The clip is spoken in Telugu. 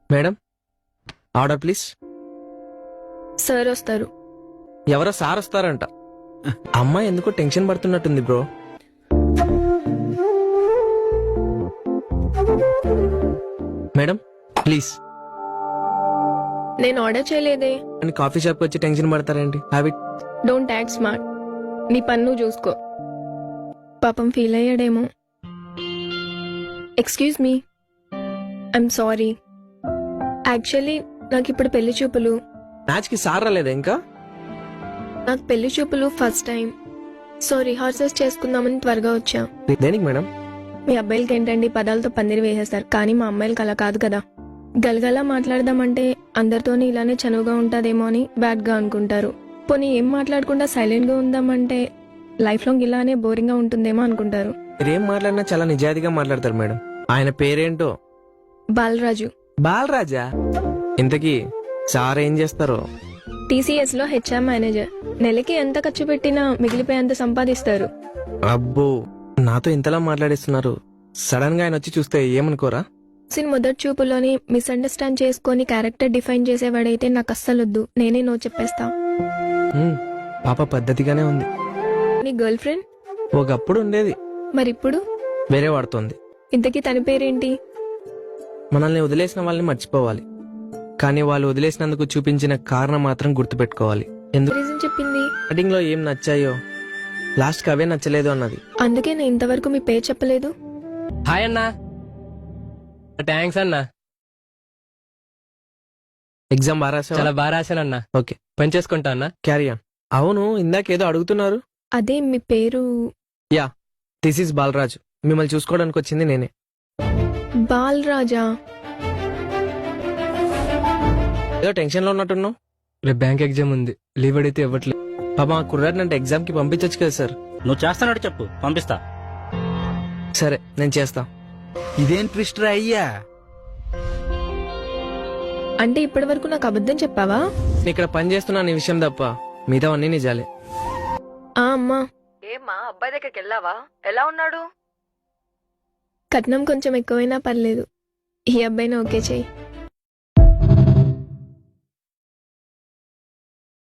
Madam order please. సార్ వస్తారు. ఎవరో సార్ వస్తారంట. అమ్మాయి ఎందుకో టెన్షన్ పడుతున్నట్టుంది బ్రో. Madam please. నేను ఆర్డర్ చేయలేదే. అని కాఫీ షాప్కి వచ్చి టెన్షన్ పడతారేంటి? హ్యాబిట్. Don't act smart. నీ పన్ను చూసుకో. పాపం ఫీల్ అయ్యాడేమో. Excuse me, I'm sorry. Actually నాకు ఇప్పుడు పెళ్లి చూపులు. మ్యాచ్ కి సార్ రాలేదా ఇంకా? నాకు పెళ్లి చూపులు ఫస్ట్ టైం. సో రిహార్సల్స్ చేసుకుందామని త్వరగా వచ్చా. దేనికి మేడం? మీ అబ్బాయిలకి ఏంటండి పదాలతో పందిరి వేసేస్తారు, కానీ మా అమ్మాయిలకి అలా కాదు కదా. గలగలా మాట్లాడదామంటే అందరితోని ఇలానే చనువుగా ఉంటాదేమో అని బ్యాడ్ గా అనుకుంటారు. పోనీ ఏం మాట్లాడకుండా సైలెంట్ గా ఉందామంటే లైఫ్ లాంగ్ ఇలానే బోరింగ్ గా ఉంటుందేమో అనుకుంటారు. మీరేం మాట్లాడినా చాలా నిజాయితీగా మాట్లాడతారు మేడం. ఆయన పేరేంటో? బాలరాజు. బాలరాజా? ఇంతకీ సార్ ఏం చేస్తారో? టీసీఎస్ లో హెచ్ఆర్ మేనేజర్. నెలకి ఎంత ఖర్చు పెట్టినా మిగిలిపోయేంత సంపాదిస్తారు. అబ్బో, నాతో ఇంతలా మాట్లాడిస్తున్నారు. సడన్ గా ఆయన వచ్చి చూస్తే ఏమనుకోరా? మొదటి చూపులోని మిస్అండర్స్టాండ్ చేసుకుని క్యారెక్టర్ డిఫైన్ చేసేవాడైతే నాకు అస్సలొద్దు. నేనే నో చెప్పేస్తా. పాప పద్ధతిగానే ఉంది. నీ గర్ల్ ఫ్రెండ్? ఒకప్పుడు ఉండేది, మరిప్పుడు వేరే వాడుతోంది. ఇంతకీ తన పేరేంటి? మనల్ని వదిలేసిన వాళ్ళని మర్చిపోవాలి, కానీ వాళ్ళు వదిలేసినందుకు చూపించిన కారణం మాత్రం గుర్తుపెట్టుకోవాలి. ఎందుకు రీజన్ చెప్పింది? స్టార్టింగ్ లో ఏం నచ్చాయో లాస్ట్ కి అవే నచ్చలేదు అన్నది. అందుకే నేను ఇంతవరకు మీ పేరు చెప్పలేదు. హాయ్ అన్నా. థ్యాంక్స్ అన్నా. ఎగ్జామ్ బాగా రాసావా? చాలా బాగా రాశానన్నా. ఓకే, పని చేసుకుంటా అన్నా. Carry on. అవును, ఇందాకేదో అడుగుతున్నారు. అదే మీ పేరు? Yeah, this is Balaraju. మిమ్మల్ని చూసుకోవడానికి వచ్చింది నేనే. బాలరాజా? ఏదో టెన్షన్ లో ఉన్నట్టున్నావు. రేపు బ్యాంక్ ఎగ్జామ్ ఉంది, లీవ్ అడిగితే ఇవ్వట్లేదు. పాప మా కుర్రాడిని అంటే ఎగ్జామ్ కి పంపించచ్చు కదా సార్? నువ్వు చేస్తానట్టు చెప్పు, పంపిస్తా. సరే, నేను చేస్తా. ఇదేం ట్విస్ట్ రా అయ్యా? అంటే ఇప్పటి వరకు నాకు అబద్ధం చెప్పావా? నేను ఇక్కడ పని చేస్తున్నా నీ విషయం తప్ప మిగతావన్నీ నిజాలే. అమ్మా, ఏమ్మా అబ్బాయి దగ్గరికి వెళ్ళావా? ఎలా ఉన్నాడు? కట్నం కొంచెం ఎక్కువైనా పర్లేదు. ఈ అబ్బాయిని ఓకే చెయ్యి.